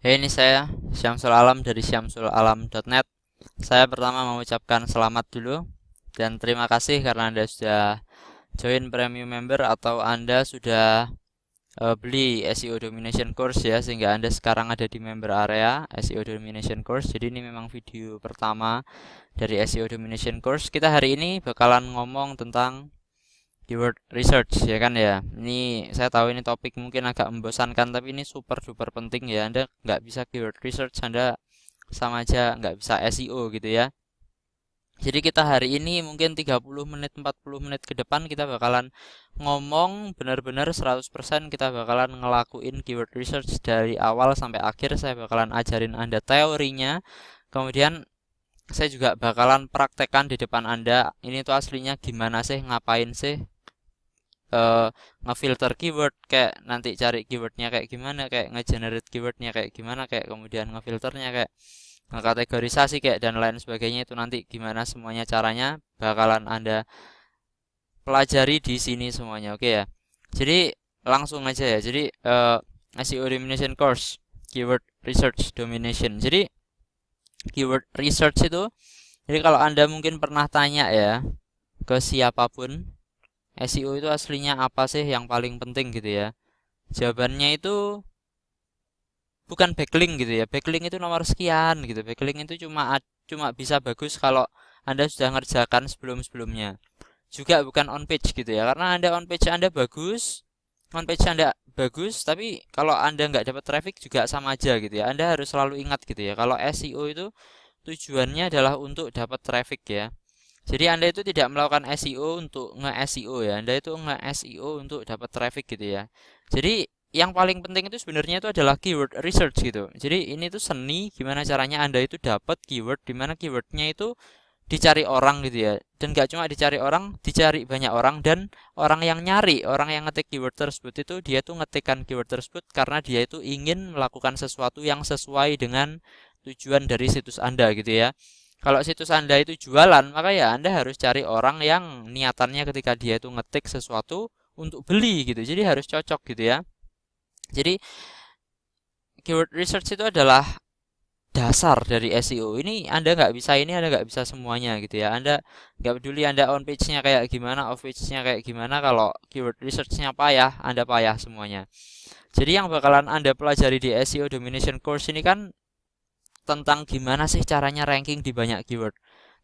Hey, ini saya Syamsul Alam dari syamsulalam.net. Saya pertama mengucapkan selamat dulu dan terima kasih karena Anda sudah join premium member atau Anda sudah beli SEO Domination Course ya, sehingga Anda sekarang ada di member area SEO Domination Course. Jadi ini memang video pertama dari SEO Domination Course. Kita hari ini bakalan ngomong tentang keyword research ya kan ya. Ini saya tahu ini topik mungkin agak membosankan, tapi ini super duper penting ya. Anda nggak bisa keyword research, Anda sama aja nggak bisa SEO gitu ya. Jadi kita hari ini mungkin 30 menit 40 menit ke depan kita bakalan ngomong benar-benar 100% kita bakalan ngelakuin keyword research dari awal sampai akhir. Saya bakalan ajarin Anda teorinya. Kemudian saya juga bakalan praktekkan di depan Anda. Ini tuh aslinya gimana sih, ngapain sih eh, ngefilter keyword, kayak nanti cari keywordnya kayak gimana, kayak ngegenerate keywordnya kayak gimana, kayak kemudian ngefilternya, kayak ngekategorisasi kayak dan lain sebagainya. Itu nanti gimana semuanya caranya bakalan Anda pelajari di sini semuanya. Oke ya. Jadi langsung aja ya. Jadi SEO Domination Course, Keyword Research Domination. Jadi keyword research itu, jadi kalau Anda mungkin pernah tanya ya ke siapapun, SEO itu aslinya apa sih yang paling penting gitu ya. Jawabannya itu bukan backlink gitu ya. Backlink itu nomor sekian gitu. Backlink itu cuma bisa bagus kalau Anda sudah ngerjakan sebelum-sebelumnya. Juga bukan on page gitu ya. Karena Anda on page Anda bagus, on page Anda bagus, tapi kalau Anda nggak dapat traffic juga sama aja gitu ya. Anda harus selalu ingat gitu ya. Kalau SEO itu tujuannya adalah untuk dapat traffic ya. Jadi Anda itu tidak melakukan SEO untuk nge-SEO ya. Anda itu nge-SEO untuk dapat traffic gitu ya. Jadi yang paling penting itu sebenarnya itu adalah keyword research gitu. Jadi ini tuh seni gimana caranya Anda itu dapat keyword di mana keywordnya itu dicari orang gitu ya. Dan gak cuma dicari orang, dicari banyak orang, dan orang yang nyari, orang yang ngetik keyword tersebut itu dia tuh ngetikkan keyword tersebut karena dia itu ingin melakukan sesuatu yang sesuai dengan tujuan dari situs Anda gitu ya. Kalau situs Anda itu jualan, maka ya Anda harus cari orang yang niatannya ketika dia itu ngetik sesuatu untuk beli gitu. Jadi harus cocok gitu ya. Jadi keyword research itu adalah dasar dari SEO. Ini Anda nggak bisa ini, Anda nggak bisa semuanya gitu ya. Anda nggak peduli Anda on page-nya kayak gimana, off page-nya kayak gimana. Kalau keyword research-nya payah, Anda payah semuanya. Jadi yang bakalan Anda pelajari di SEO Domination Course ini kan tentang gimana sih caranya ranking di banyak keyword.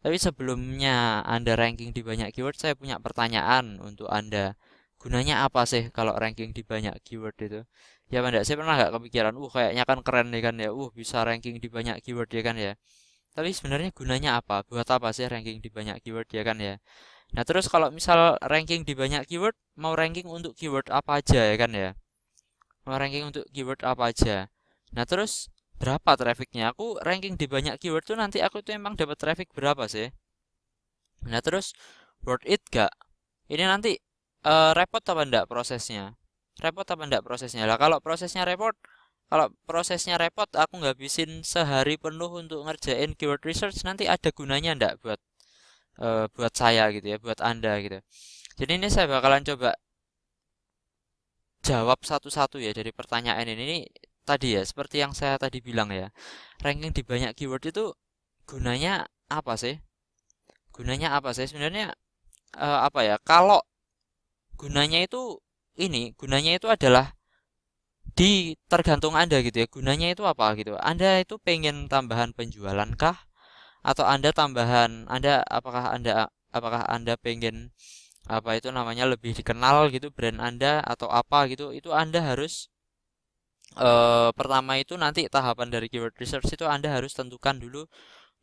Tapi sebelumnya Anda ranking di banyak keyword, saya punya pertanyaan untuk Anda. Gunanya apa sih kalau ranking di banyak keyword itu? Ya Anda, saya pernah nggak kepikiran, kayaknya kan keren nih kan ya, bisa ranking di banyak keyword ya kan ya. Tapi sebenarnya gunanya apa? Buat apa sih ranking di banyak keyword ya kan ya? Nah terus kalau misal ranking di banyak keyword, mau ranking untuk keyword apa aja ya kan ya? Mau ranking untuk keyword apa aja? Nah terus berapa trafficnya? Aku ranking di banyak keyword tuh nanti aku tuh emang dapat traffic berapa sih? Nah terus worth it gak? Ini nanti repot apa enggak prosesnya? Repot apa enggak prosesnya? Lah kalau prosesnya repot, aku ngabisin sehari penuh untuk ngerjain keyword research, nanti ada gunanya enggak buat saya gitu ya, buat Anda gitu. Jadi ini saya bakalan coba jawab satu-satu ya dari pertanyaan ini. Ini tadi ya, seperti yang saya tadi bilang ya. Ranking di banyak keyword itu gunanya apa sih? Gunanya apa sih? Sebenarnya apa ya? Kalau gunanya itu gunanya itu adalah di tergantung Anda gitu ya. Gunanya itu apa gitu. Anda itu pengen tambahan penjualan kah? Atau Anda tambahan apakah Anda pengen apa itu namanya lebih dikenal gitu brand Anda atau apa gitu. Itu Anda harus pertama itu nanti tahapan dari keyword research itu Anda harus tentukan dulu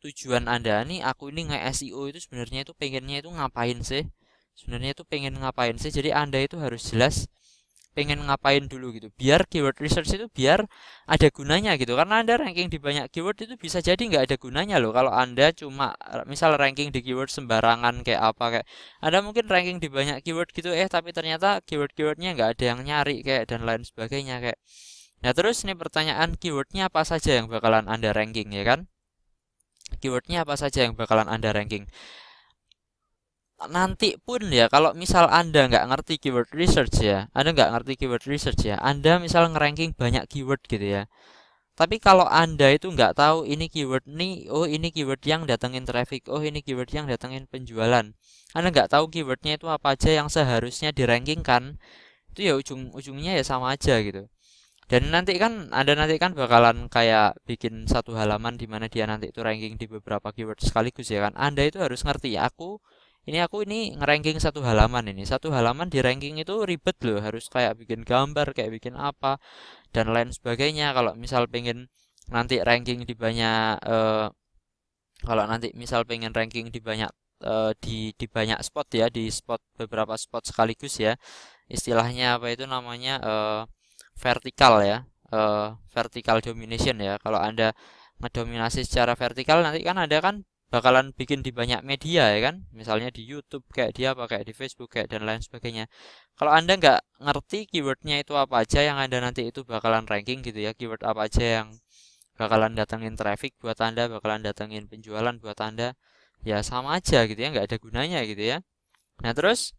tujuan Anda. Nih aku ini nge-SEO itu sebenarnya itu pengennya itu ngapain sih? Sebenarnya itu pengen ngapain sih? Jadi Anda itu harus jelas pengen ngapain dulu gitu. Biar keyword research itu biar ada gunanya gitu. Karena Anda ranking di banyak keyword itu bisa jadi nggak ada gunanya loh. Kalau Anda cuma misal ranking di keyword sembarangan kayak apa kayak Anda mungkin ranking di banyak keyword gitu tapi ternyata keyword-keywordnya nggak ada yang nyari kayak dan lain sebagainya kayak. Nah terus nih pertanyaan, keywordnya apa saja yang bakalan Anda ranking ya kan? Keywordnya apa saja yang bakalan Anda ranking? Nanti pun ya kalau misal Anda nggak ngerti keyword research ya, Anda nggak ngerti keyword research ya, Anda misal ngeranking banyak keyword gitu ya. Tapi kalau Anda itu nggak tahu ini keyword nih, oh ini keyword yang datengin traffic, oh ini keyword yang datengin penjualan. Anda nggak tahu keywordnya itu apa aja yang seharusnya dirankingkan, itu ya ujung-ujungnya ya sama aja gitu. Dan nanti kan Anda nanti kan bakalan kayak bikin satu halaman di mana dia nanti itu ranking di beberapa keyword sekaligus ya kan. Anda itu harus ngerti, aku ini ngeranking satu halaman ini. Satu halaman di ranking itu ribet loh, harus kayak bikin gambar, kayak bikin apa dan lain sebagainya. Kalau misal pengen nanti ranking di banyak kalau nanti misal pengen ranking di banyak di banyak spot ya, di spot beberapa spot sekaligus ya. Istilahnya apa itu namanya vertikal ya. Vertical domination ya. Kalau Anda ngedominasi secara vertikal nanti kan Anda kan bakalan bikin di banyak media ya kan, misalnya di YouTube kayak dia apa kayak di Facebook kayak dan lain sebagainya. Kalau Anda nggak ngerti keywordnya itu apa aja yang Anda nanti itu bakalan ranking gitu ya, keyword apa aja yang bakalan datengin traffic buat Anda, bakalan datengin penjualan buat Anda, ya sama aja gitu ya, nggak ada gunanya gitu ya. Nah terus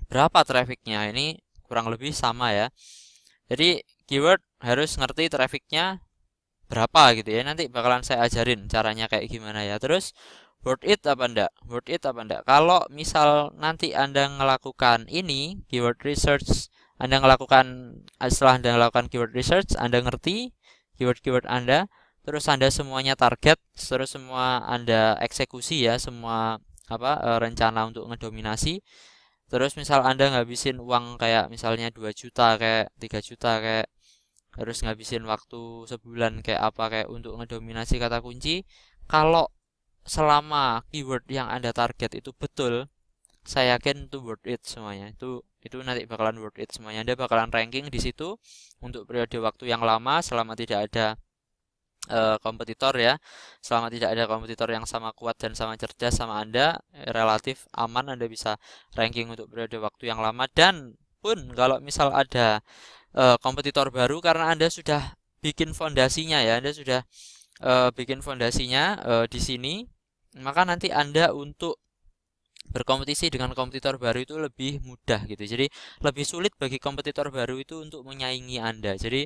berapa trafficnya, ini kurang lebih sama ya. Jadi keyword harus ngerti trafficnya berapa gitu ya, nanti bakalan saya ajarin caranya kayak gimana ya. Terus worth it apa enggak, worth it apa enggak, kalau misal nanti Anda melakukan ini keyword research, Anda melakukan setelah Anda melakukan keyword research, Anda ngerti keyword-keyword Anda, terus Anda semuanya target, terus semua Anda eksekusi ya, semua rencana untuk ngedominasi. Terus misal Anda ngabisin uang kayak misalnya 2 juta kayak 3 juta kayak, harus ngabisin waktu sebulan kayak apa kayak untuk ngedominasi kata kunci. Kalau selama keyword yang Anda target itu betul, saya yakin itu worth it semuanya. Itu nanti bakalan worth it semuanya. Anda bakalan ranking di situ untuk periode waktu yang lama selama tidak ada kompetitor ya. Selama tidak ada kompetitor yang sama kuat dan sama cerdas sama Anda, relatif aman, Anda bisa ranking untuk periode waktu yang lama. Dan pun kalau misal ada kompetitor baru, karena Anda sudah bikin fondasinya ya, Anda sudah bikin fondasinya di sini, maka nanti Anda untuk berkompetisi dengan kompetitor baru itu lebih mudah gitu. Jadi lebih sulit bagi kompetitor baru itu untuk menyaingi Anda. Jadi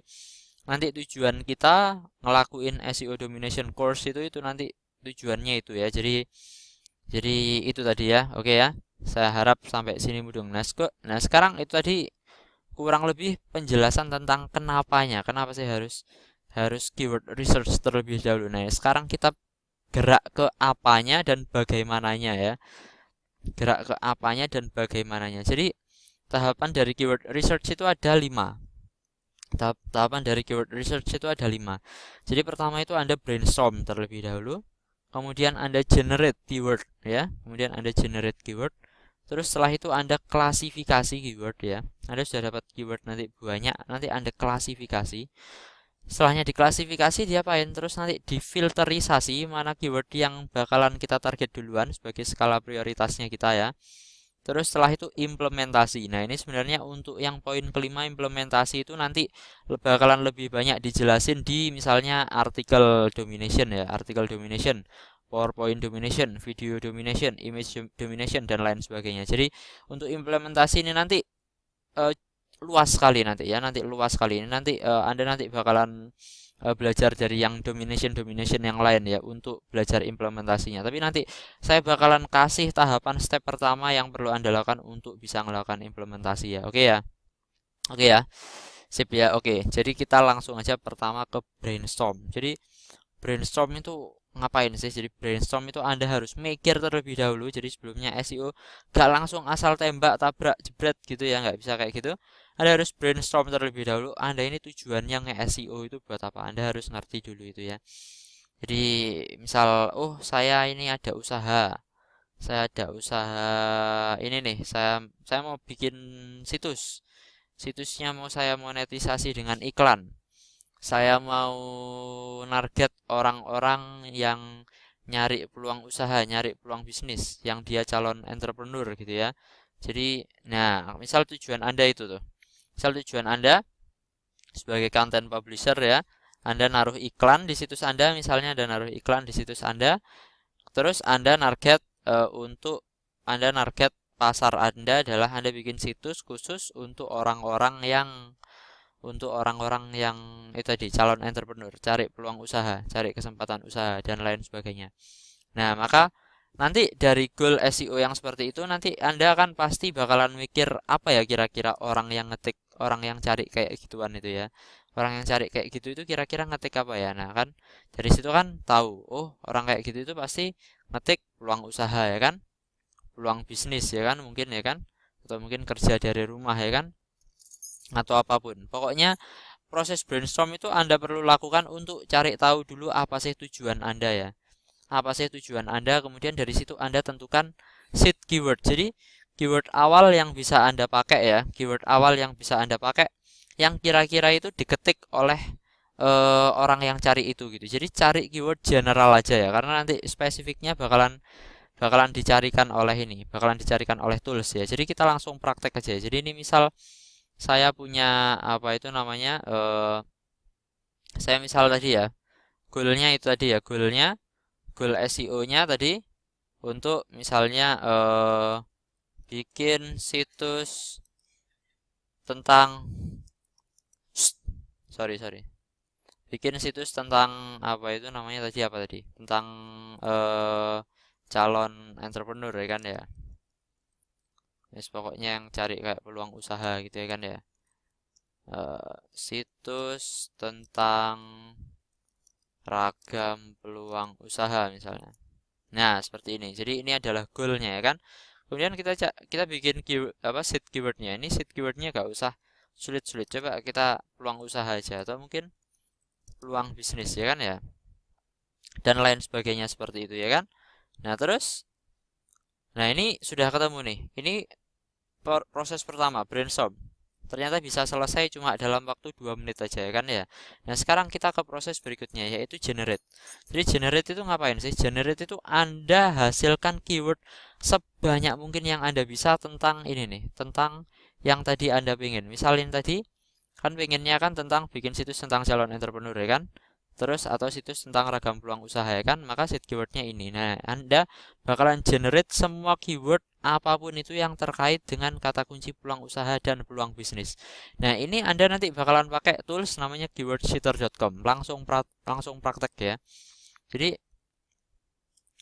nanti tujuan kita ngelakuin SEO domination course itu nanti tujuannya itu ya. Jadi itu tadi ya. Oke ya. Saya harap sampai sini mudeng. Nah, sekarang itu tadi kurang lebih penjelasan tentang kenapanya. Kenapa sih harus keyword research terlebih dahulu. Nah, sekarang kita gerak ke apanya dan bagaimananya ya. Gerak ke apanya dan bagaimananya. Jadi tahapan dari keyword research itu ada 5. Tahapan dari keyword research itu ada 5. Jadi pertama itu Anda brainstorm terlebih dahulu, kemudian Anda generate keyword ya, kemudian Anda generate keyword. Terus setelah itu Anda klasifikasi keyword ya. Anda sudah dapat keyword nanti banyak, nanti Anda klasifikasi. Setelahnya diklasifikasi, diapain? Terus nanti difilterisasi mana keyword yang bakalan kita target duluan sebagai skala prioritasnya kita ya. Terus setelah itu implementasi. Nah, ini sebenarnya untuk yang poin kelima, implementasi itu nanti bakalan lebih banyak dijelasin di misalnya artikel domination ya, artikel domination, PowerPoint domination, video domination, image domination dan lain sebagainya. Jadi untuk implementasi ini nanti luas sekali nanti ya, nanti luas sekali ini nanti Anda nanti bakalan belajar dari yang domination yang lain ya untuk belajar implementasinya. Tapi nanti saya bakalan kasih tahapan step pertama yang perlu Anda lakukan untuk bisa melakukan implementasi ya. Oke ya. Oke ya. Sip ya. Oke. Jadi kita langsung aja pertama ke brainstorm. Jadi brainstorm itu ngapain sih? Jadi brainstorm itu Anda harus mikir terlebih dahulu. Jadi sebelumnya SEO gak langsung asal tembak tabrak jebret gitu ya, nggak bisa kayak gitu. Anda harus brainstorm terlebih dahulu. Anda ini tujuannya nge-SEO itu buat apa? Anda harus ngerti dulu itu ya. Jadi misal, oh saya ini ada usaha, saya ada usaha ini nih, saya mau bikin situs, situsnya mau saya monetisasi dengan iklan. Saya mau target orang-orang yang nyari peluang usaha, nyari peluang bisnis, yang dia calon entrepreneur gitu ya. Jadi, nah, misal tujuan Anda itu tuh. Misal tujuan Anda sebagai content publisher ya, Anda naruh iklan di situs Anda, misalnya Anda naruh iklan di situs Anda, terus Anda target untuk Anda target pasar Anda adalah Anda bikin situs khusus untuk orang-orang yang untuk orang-orang yang itu tadi calon entrepreneur, cari peluang usaha, cari kesempatan usaha dan lain sebagainya. Nah, maka nanti dari goal SEO yang seperti itu nanti Anda kan pasti bakalan mikir apa ya kira-kira orang yang ngetik, orang yang cari kayak gituan itu ya. Orang yang cari kayak gitu itu kira-kira ngetik apa ya? Nah, kan dari situ kan tahu, oh, orang kayak gitu itu pasti ngetik peluang usaha ya kan? Peluang bisnis ya kan mungkin ya kan? Atau mungkin kerja dari rumah ya kan? Atau apapun. Pokoknya proses brainstorm itu Anda perlu lakukan untuk cari tahu dulu apa sih tujuan Anda ya. Apa sih tujuan Anda, kemudian dari situ Anda tentukan seed keyword. Jadi keyword awal yang bisa Anda pakai ya, keyword awal yang bisa Anda pakai yang kira-kira itu diketik oleh orang yang cari itu gitu. Jadi cari keyword general aja ya, karena nanti spesifiknya bakalan bakalan dicarikan oleh ini, bakalan dicarikan oleh tools ya. Jadi kita langsung praktek aja. Jadi ini misal saya punya apa itu namanya saya misal tadi ya, goalnya itu tadi ya, goal SEO-nya tadi untuk misalnya bikin situs tentang sorry bikin situs tentang apa itu namanya tadi, apa tadi, tentang calon entrepreneur ya kan ya, yes, pokoknya yang cari kayak peluang usaha gitu ya kan ya, situs tentang ragam peluang usaha misalnya. Nah, seperti ini. Jadi ini adalah goalnya ya kan. Kemudian kita bikin seed keywordnya. Ini seed keywordnya gak usah sulit-sulit. Coba kita peluang usaha aja atau mungkin peluang bisnis ya kan ya. Dan lain sebagainya seperti itu ya kan. Nah, terus ini sudah ketemu nih. Ini proses pertama, brainstorm. Ternyata bisa selesai cuma dalam waktu 2 menit aja ya kan ya. Nah, sekarang kita ke proses berikutnya yaitu generate. Jadi generate itu ngapain sih? Generate itu Anda hasilkan keyword sebanyak mungkin yang Anda bisa tentang ini nih, tentang yang tadi Anda pengen. Misalnya tadi kan pengennya kan tentang bikin situs tentang calon entrepreneur ya kan. Terus atau situs tentang ragam peluang usaha ya kan, maka seed keywordnya ini. Nah, Anda bakalan generate semua keyword apapun itu yang terkait dengan kata kunci peluang usaha dan peluang bisnis. Nah, ini Anda nanti bakalan pakai tools namanya keywordsheeter.com. Langsung praktek ya. Jadi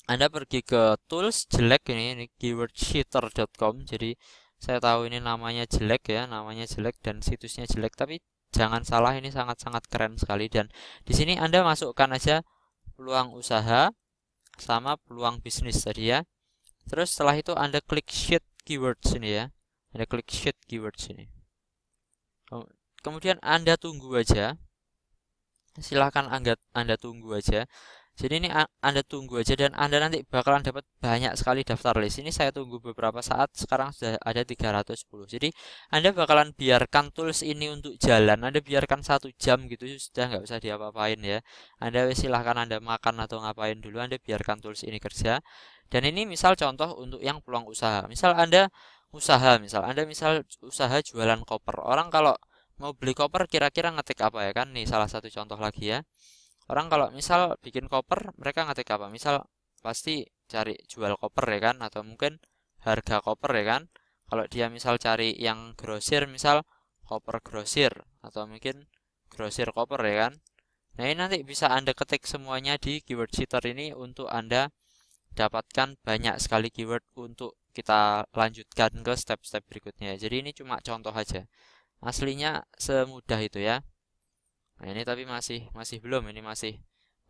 Anda pergi ke tools jelek ini keywordsheeter.com. Jadi saya tahu ini namanya jelek ya, namanya jelek dan situsnya jelek, tapi jangan salah, ini sangat-sangat keren sekali. Dan di sini Anda masukkan aja peluang usaha sama peluang bisnis tadi ya. Terus setelah itu Anda klik sheet keywords ini ya. Anda klik sheet keywords ini. Kemudian Anda tunggu aja. Silahkan Anda tunggu aja. Jadi ini Anda tunggu aja dan Anda nanti bakalan dapat banyak sekali daftar list. Ini saya tunggu beberapa saat, sekarang sudah ada 310. Jadi Anda bakalan biarkan tools ini untuk jalan. Anda biarkan 1 jam gitu, sudah nggak usah diapa-apain ya. Anda silahkan Anda makan atau ngapain dulu, Anda biarkan tools ini kerja. Dan ini misal contoh untuk yang peluang usaha. Misal Anda usaha jualan koper. Orang kalau mau beli koper kira-kira ngetik apa ya kan? Nih salah satu contoh lagi ya. Orang kalau misal bikin koper, mereka ngetik apa? Misal pasti cari jual koper ya kan, atau mungkin harga koper ya kan. Kalau dia misal cari yang grosir, misal koper grosir atau mungkin grosir koper ya kan. Nah, ini nanti bisa Anda ketik semuanya di keyword sheeter ini untuk Anda dapatkan banyak sekali keyword untuk kita lanjutkan ke step-step berikutnya. Jadi ini cuma contoh aja. Aslinya semudah itu ya. Nah, ini tapi masih belum, ini masih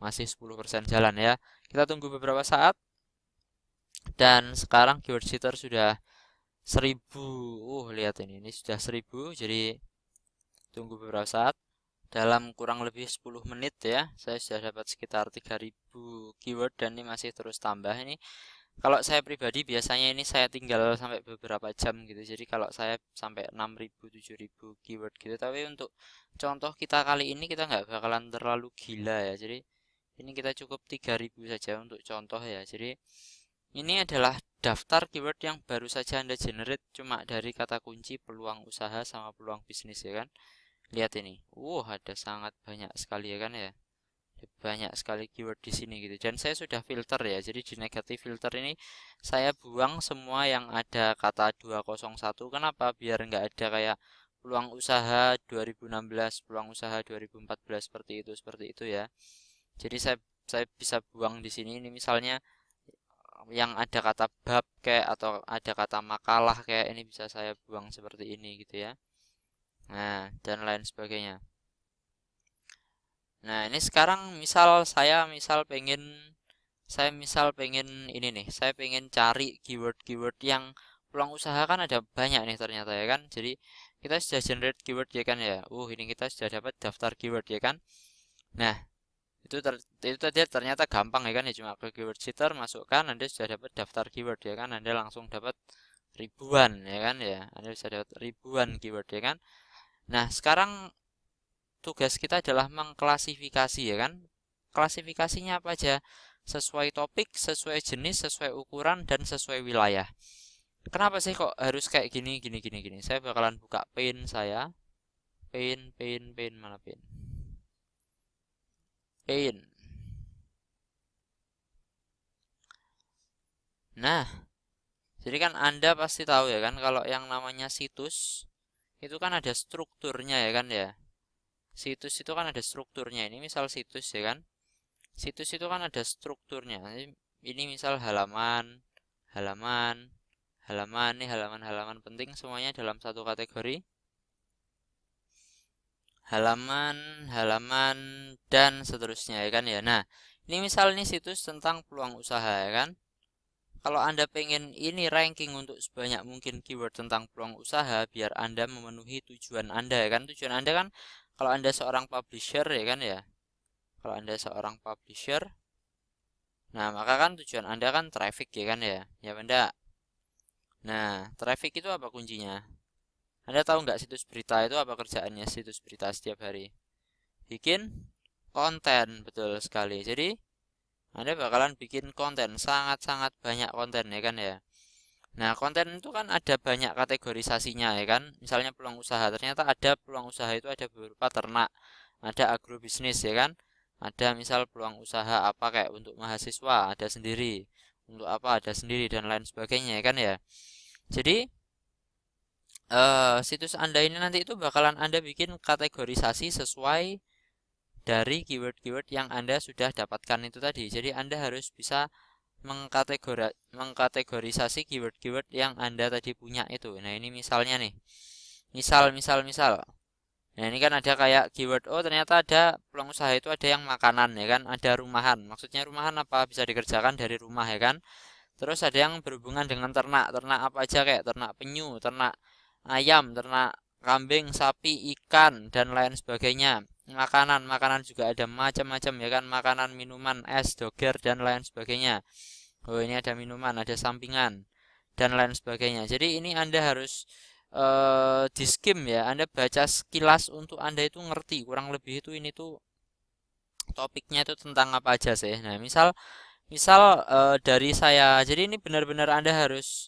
10% jalan ya. Kita tunggu beberapa saat. Dan sekarang keyword sheeter sudah 1000. Lihat ini sudah 1000. Jadi tunggu beberapa saat. Dalam kurang lebih 10 menit ya, saya sudah dapat sekitar 3000 keyword dan ini masih terus tambah. Ini kalau saya pribadi biasanya ini saya tinggal sampai beberapa jam gitu. Jadi kalau saya sampai 6000 7000 keyword gitu. Tapi untuk contoh kita kali ini kita nggak bakalan terlalu gila ya. Jadi ini kita cukup 3000 saja untuk contoh ya. Jadi ini adalah daftar keyword yang baru saja Anda generate cuma dari kata kunci peluang usaha sama peluang bisnis ya kan. Lihat ini. Ada sangat banyak sekali ya kan ya. Banyak sekali keyword di sini gitu, dan saya sudah filter ya. Jadi di negatif filter ini saya buang semua yang ada kata 201. Kenapa? Biar nggak ada kayak peluang usaha 2016, peluang usaha 2014 seperti itu ya. Jadi saya bisa buang di sini. Ini misalnya yang ada kata bab kayak atau ada kata makalah kayak ini bisa saya buang seperti ini gitu ya. Nah, dan lain sebagainya. Nah, ini sekarang saya misal pengen ini nih, saya pengen cari keyword-keyword yang peluang usaha kan ada banyak nih ternyata ya kan. Jadi kita sudah generate keyword ya kan ya. Ini kita sudah dapat daftar keyword ya kan. Nah, itu tadi ternyata gampang ya kan ya, cuma ke keyword seeker masukkan, Anda sudah dapat daftar keyword ya kan. Anda langsung dapat ribuan ya kan ya. Anda bisa dapat ribuan keyword ya kan. Nah, sekarang tugas kita adalah mengklasifikasi ya kan. Klasifikasinya apa aja? Sesuai topik, sesuai jenis, sesuai ukuran, dan sesuai wilayah. Kenapa sih kok harus kayak gini? Saya bakalan buka paint saya. Paint, mana paint? Paint. Nah, jadi kan Anda pasti tahu ya kan kalau yang namanya situs itu kan ada strukturnya ya kan ya. Situs itu kan ada strukturnya. Ini misal situs ya kan. Situs itu kan ada strukturnya. Ini misal halaman, halaman, halaman, ini halaman-halaman penting semuanya dalam satu kategori. Halaman, halaman, dan seterusnya ya kan ya. Nah, ini misal ini situs tentang peluang usaha ya kan. Kalau Anda pengen ini ranking untuk sebanyak mungkin keyword tentang peluang usaha biar Anda memenuhi tujuan Anda ya kan. Tujuan Anda kan kalau Anda seorang publisher ya kan ya. Kalau Anda seorang publisher, nah maka kan tujuan Anda kan traffic ya kan ya. Ya benda. Nah, traffic itu apa kuncinya? Anda tahu nggak situs berita itu apa kerjaannya situs berita setiap hari? Bikin konten, betul sekali. Jadi, Anda bakalan bikin konten, sangat-sangat banyak konten ya kan ya. Nah, konten itu kan ada banyak kategorisasinya ya kan. Misalnya peluang usaha, ternyata ada peluang usaha itu ada beberapa ternak, ada agrobisnis ya kan. Ada misal peluang usaha apa kayak untuk mahasiswa, ada sendiri. Untuk apa ada sendiri dan lain sebagainya ya kan ya. Jadi, situs Anda ini nanti itu bakalan Anda bikin kategorisasi sesuai dari keyword-keyword yang Anda sudah dapatkan itu tadi. Jadi Anda harus bisa mengkategorisasi keyword-keyword yang Anda tadi punya itu. Nah, ini misalnya nih. Misal. Nah, ini kan ada kayak keyword, oh ternyata ada peluang usaha itu ada yang makanan ya kan, ada rumahan. Maksudnya rumahan apa? Bisa dikerjakan dari rumah ya kan. Terus ada yang berhubungan dengan ternak. Ternak apa aja kayak ternak penyu, ternak ayam, ternak kambing, sapi, ikan, dan lain sebagainya. Makanan juga ada macam-macam ya kan, makanan, minuman, es, doger, dan lain sebagainya. Oh, ini ada minuman, ada sampingan, dan lain sebagainya. Jadi ini Anda harus di skim ya, Anda baca sekilas untuk Anda itu ngerti, kurang lebih itu ini tuh topiknya itu tentang apa aja sih. Nah, misal dari saya, jadi ini benar-benar Anda harus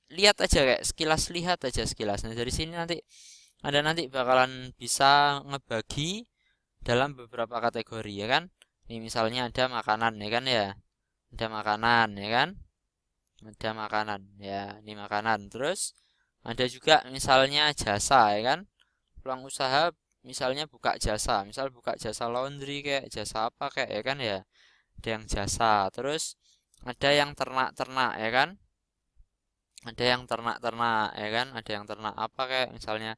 lihat aja kayak sekilas, lihat aja sekilas. Nah, dari sini Anda nanti bakalan bisa ngebagi dalam beberapa kategori ya kan. Ini misalnya ada makanan ya kan ya. Ada makanan ya kan. Ada makanan ya, ini makanan. Terus ada juga misalnya jasa ya kan. Peluang usaha misalnya buka jasa, misal buka jasa laundry kayak jasa apa kayak ya kan ya. Ada yang jasa. Terus ada yang ternak-ternak ya kan. Ada yang ternak-ternak ya kan, ada yang ternak apa kayak misalnya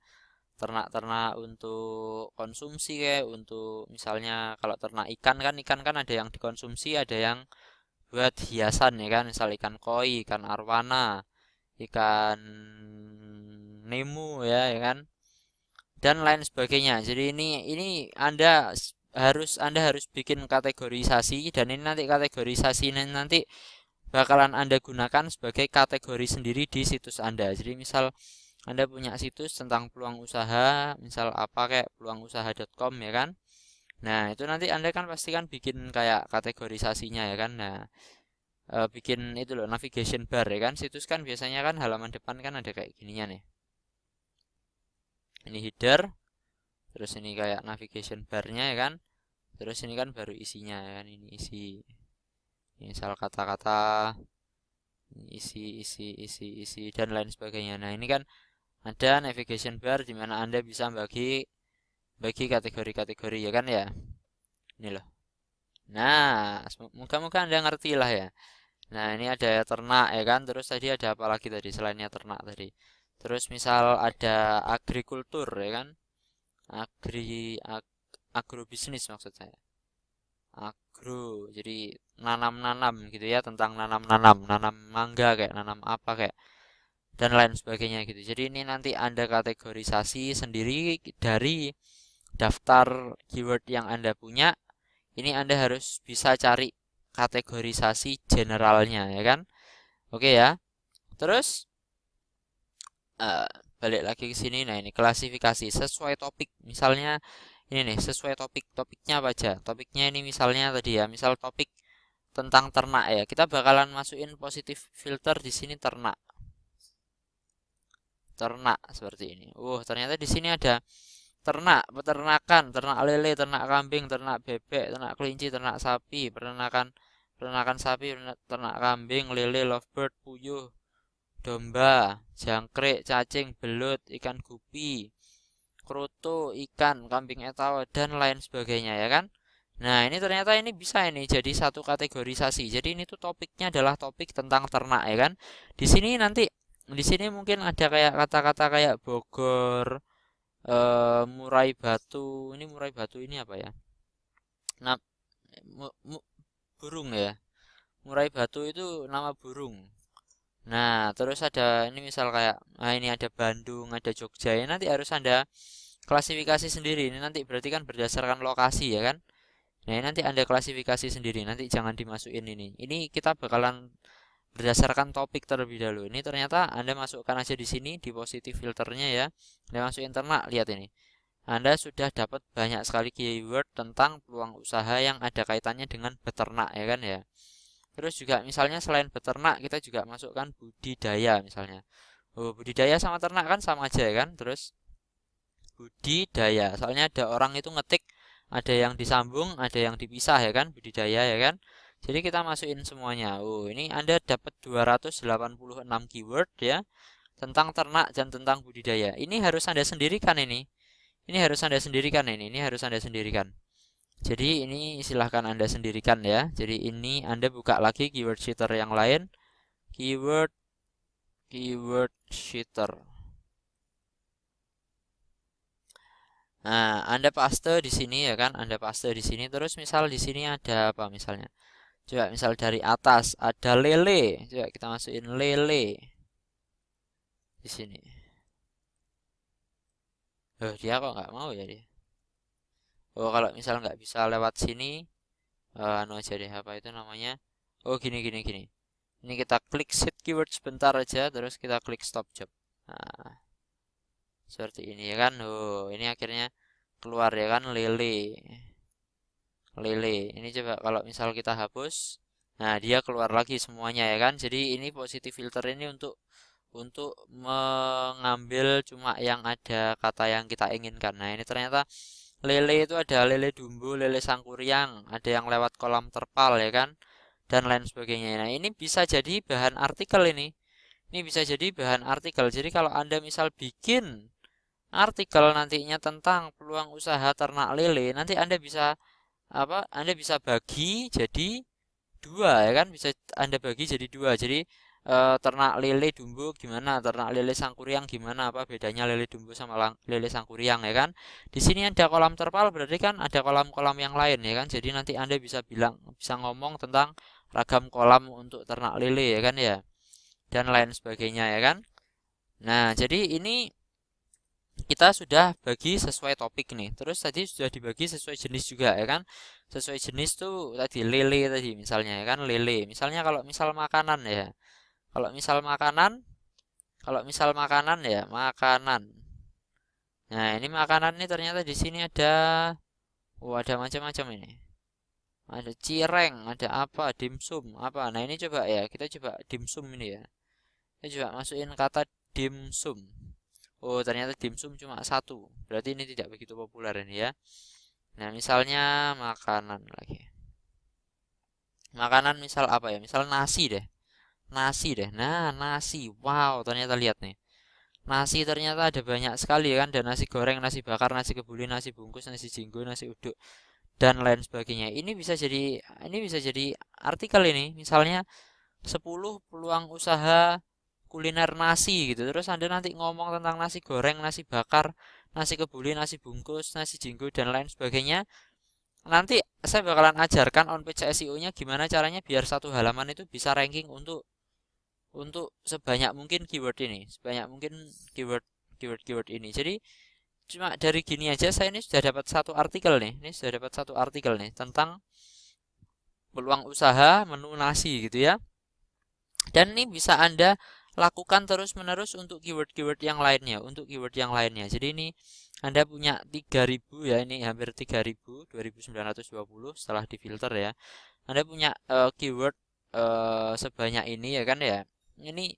ternak-ternak untuk konsumsi kayak untuk misalnya kalau ternak ikan kan ada yang dikonsumsi, ada yang buat hiasan ya kan, misal ikan koi, ikan arwana, ikan nemo ya kan, dan lain sebagainya. Jadi ini Anda harus bikin kategorisasi, dan ini nanti kategorisasi ini nanti bakalan Anda gunakan sebagai kategori sendiri di situs Anda. Jadi misal Anda punya situs tentang peluang usaha, misal apa kayak peluangusaha.com ya kan. Nah, itu nanti Anda kan pasti kan bikin kayak kategorisasinya ya kan. Nah, bikin itu loh navigation bar ya kan. Situs kan biasanya kan halaman depan kan ada kayak gininya nih. Ini header, terus ini kayak navigation barnya ya kan. Terus ini kan baru isinya ya kan. Ini isi. Misal kata-kata isi dan lain sebagainya. Nah, ini kan Ada navigation bar di mana Anda bisa bagi kategori-kategori ya kan ya. Ini loh. Nah, moga-moga Anda ngerti lah ya. Nah, ini ada ternak ya kan. Terus tadi ada apa lagi tadi selainnya ternak tadi. Terus misal ada agrikultur ya kan. Agrobisnis maksud saya. Agro, jadi nanam-nanam gitu ya, tentang nanam-nanam, nanam mangga kayak nanam apa kayak dan lain sebagainya gitu. Jadi ini nanti Anda kategorisasi sendiri dari daftar keyword yang Anda punya. Ini Anda harus bisa cari kategorisasi generalnya ya kan. Oke ya. Terus eh, balik lagi ke sini. Nah, ini klasifikasi sesuai topik. Misalnya ini nih, sesuai topiknya apa aja. Topiknya ini misalnya tadi ya, misal topik tentang ternak ya. Kita bakalan masukin positif filter di sini ternak. Ternak seperti ini. Ternyata di sini ada ternak, peternakan, ternak lele, ternak kambing, ternak bebek, ternak kelinci, ternak sapi, peternakan sapi, ternak kambing, lele, lovebird, puyuh, domba, jangkrik, cacing, belut, ikan gupi, kroto, ikan, kambing etawa, dan lain sebagainya ya kan. Nah, ini ternyata ini bisa ini jadi satu kategorisasi. Jadi ini tuh topiknya adalah topik tentang ternak ya kan. Di sini mungkin ada kayak kata-kata kayak Bogor, murai batu. Ini murai batu ini apa ya? Nah, burung ya. Murai batu itu nama burung. Nah, terus ada ini misal kayak, nah ini ada Bandung, ada Jogja. Ya, nanti harus Anda klasifikasi sendiri. Ini nanti berarti kan berdasarkan lokasi ya kan? Nah, ini nanti Anda klasifikasi sendiri. Nanti jangan dimasukin ini. Ini kita bakalan berdasarkan topik terlebih dahulu. Ini ternyata Anda masukkan aja di sini di positif filternya ya. Anda masukin ternak, lihat ini. Anda sudah dapat banyak sekali keyword tentang peluang usaha yang ada kaitannya dengan beternak ya kan ya. Terus juga misalnya selain beternak kita juga masukkan budidaya misalnya. Budidaya sama ternak kan sama aja ya kan. Terus budidaya. Soalnya ada orang itu ngetik ada yang disambung, ada yang dipisah ya kan, budidaya ya kan. Jadi kita masukin semuanya. Ini Anda dapat 286 keyword ya tentang ternak dan tentang budidaya. Ini harus Anda sendirikan ini. Ini harus Anda sendirikan ini. Ini harus Anda sendirikan. Jadi ini silahkan Anda sendirikan ya. Jadi ini Anda buka lagi keyword sheeter yang lain. Keyword sheeter. Nah, Anda paste di sini ya kan? Anda paste di sini terus misal di sini ada apa misalnya? Coba misal dari atas ada lele. Coba kita masukin lele di sini. Dia kok nggak mau ya dia? Kalau misal nggak bisa lewat sini, anu aja deh apa itu namanya? Gini gini gini. Ini kita klik set keyword sebentar aja, terus kita klik stop job. Nah, seperti ini ya kan? Ini akhirnya keluar ya kan lele. Lele. Ini coba kalau misal kita hapus, nah dia keluar lagi semuanya ya kan? Jadi ini positif filter ini untuk mengambil cuma yang ada kata yang kita inginkan. Nah, ini ternyata lele itu ada lele dumbo, lele sangkuriang, ada yang lewat kolam terpal ya kan? Dan lain sebagainya. Nah, ini bisa jadi bahan artikel ini. Ini bisa jadi bahan artikel. Jadi kalau Anda misal bikin artikel nantinya tentang peluang usaha ternak lele, nanti Anda bisa apa? Anda bisa bagi jadi dua ya kan? Bisa Anda bagi jadi dua. Jadi ternak lele dumbo gimana, ternak lele sangkuriang gimana, apa bedanya lele dumbo sama lele sangkuriang ya kan. Di sini ada kolam terpal berarti kan ada kolam-kolam yang lain ya kan. Jadi nanti Anda bisa ngomong tentang ragam kolam untuk ternak lele ya kan ya. Dan lain sebagainya ya kan. Nah, jadi ini kita sudah bagi sesuai topik nih. Terus tadi sudah dibagi sesuai jenis juga ya kan. Sesuai jenis tuh tadi lele tadi misalnya ya kan lele. Misalnya kalau misal makanan ya. Kalau misal makanan, ya makanan. Nah, ini makanan ini ternyata di sini ada macam-macam ini. Ada cireng, ada apa, dimsum, apa. Nah, ini coba ya, kita coba dimsum ini ya. Kita coba masukin kata dimsum. Ternyata dimsum cuma satu. Berarti ini tidak begitu populer ini ya. Nah, misalnya makanan lagi. Makanan misal apa ya? Misal nasi deh. Nasi deh. Nah, nasi. Wow, ternyata lihat nih. nasi ternyata ada banyak sekali kan, ada nasi goreng, nasi bakar, nasi kebuli, nasi bungkus, nasi jinggo, nasi uduk dan lain sebagainya. Ini bisa jadi artikel ini. Misalnya 10 peluang usaha kuliner nasi gitu. Terus Anda nanti ngomong tentang nasi goreng, nasi bakar, nasi kebuli, nasi bungkus, nasi jinggo dan lain sebagainya. Nanti saya bakalan ajarkan on page SEO-nya gimana caranya biar satu halaman itu bisa ranking untuk sebanyak mungkin keyword ini, sebanyak mungkin keyword ini. Jadi cuma dari gini aja saya ini sudah dapat satu artikel nih. Ini sudah dapat satu artikel nih tentang peluang usaha menu nasi gitu ya. Dan ini bisa Anda lakukan terus-menerus untuk keyword-keyword yang lainnya, Jadi ini Anda punya 3000 ya, ini hampir 3000, 2920 setelah difilter ya. Anda punya keyword sebanyak ini ya kan ya. Ini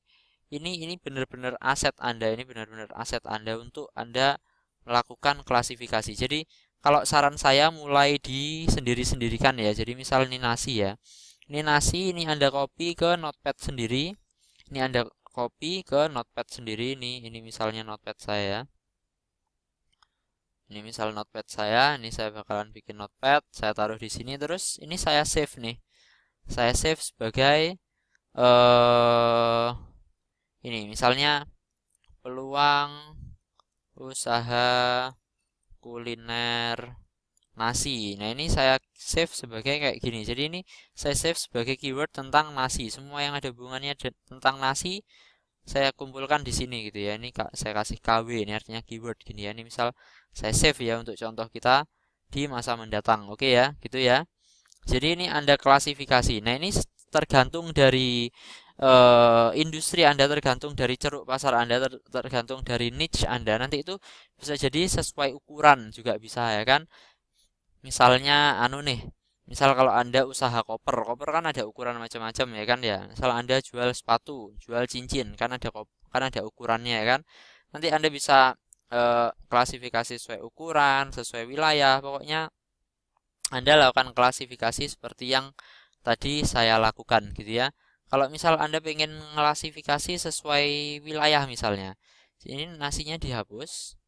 benar-benar aset Anda, untuk Anda melakukan klasifikasi. Jadi kalau saran saya mulai di sendiri-sendirikan ya. Jadi misal ini nasi ya. Ini nasi, ini Anda copy ke notepad sendiri. Ini Anda copy ke notepad sendiri. Ini misalnya notepad saya. Ini misal notepad saya. Ini saya bakalan bikin notepad. Saya taruh di sini. Terus ini saya save nih. Saya save sebagai ini misalnya peluang usaha kuliner nasi. Nah, ini saya save sebagai kayak gini. Jadi ini saya save sebagai keyword tentang nasi. Semua yang ada hubungannya tentang nasi saya kumpulkan di sini gitu ya. Ini saya kasih KW, ini artinya keyword gini ya. Ini misal saya save ya untuk contoh kita di masa mendatang. Oke ya, gitu ya. Jadi ini Anda klasifikasi. Nah, ini tergantung dari industri Anda, tergantung dari ceruk pasar Anda, tergantung dari niche Anda. Nanti itu bisa jadi sesuai ukuran juga bisa ya kan. Misalnya misal kalau Anda usaha koper kan ada ukuran macam-macam ya kan ya. Misal Anda jual sepatu, jual cincin, kan ada ukurannya ya kan. Nanti Anda bisa klasifikasi sesuai ukuran, sesuai wilayah. Pokoknya Anda lakukan klasifikasi seperti yang tadi saya lakukan gitu ya. Kalau misal Anda pengen klasifikasi sesuai wilayah misalnya, ini nasinya dihapus,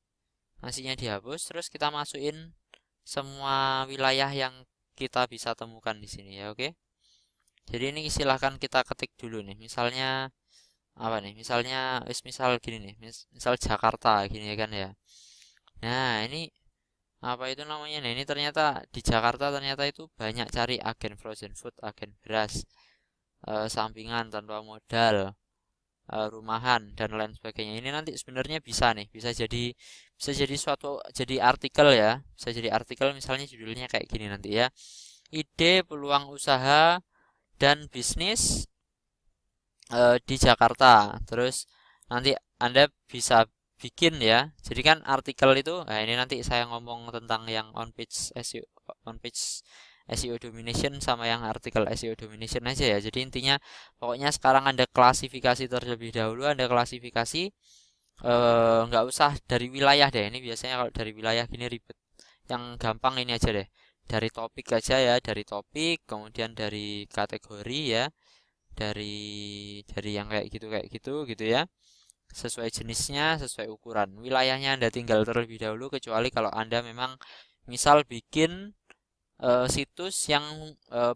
terus kita masukin semua wilayah yang kita bisa temukan di sini ya, oke? Jadi ini silahkan kita ketik dulu nih, misalnya apa nih? Misal gini nih, misal Jakarta gini ya kan ya. Nah, ini apa itu namanya? Nah, ini ternyata di Jakarta ternyata itu banyak cari agen frozen food, agen beras, sampingan tanpa modal, rumahan dan lain sebagainya. Ini nanti sebenarnya bisa nih, jadi artikel ya, bisa jadi artikel misalnya judulnya kayak gini nanti ya. Ide peluang usaha dan bisnis di Jakarta. Terus nanti Anda bisa bikin ya. Jadi kan artikel itu, nah ini nanti saya ngomong tentang yang on page SEO domination sama yang artikel SEO domination aja ya. Jadi intinya pokoknya sekarang Anda klasifikasi terlebih dahulu, Anda klasifikasi nggak usah dari wilayah deh. Ini biasanya kalau dari wilayah gini ribet. Yang gampang ini aja deh. Dari topik aja ya, dari topik, kemudian dari kategori ya. Dari yang kayak gitu gitu ya. Sesuai jenisnya, sesuai ukuran. Wilayahnya Anda tinggal terlebih dahulu kecuali kalau Anda memang misal bikin situs yang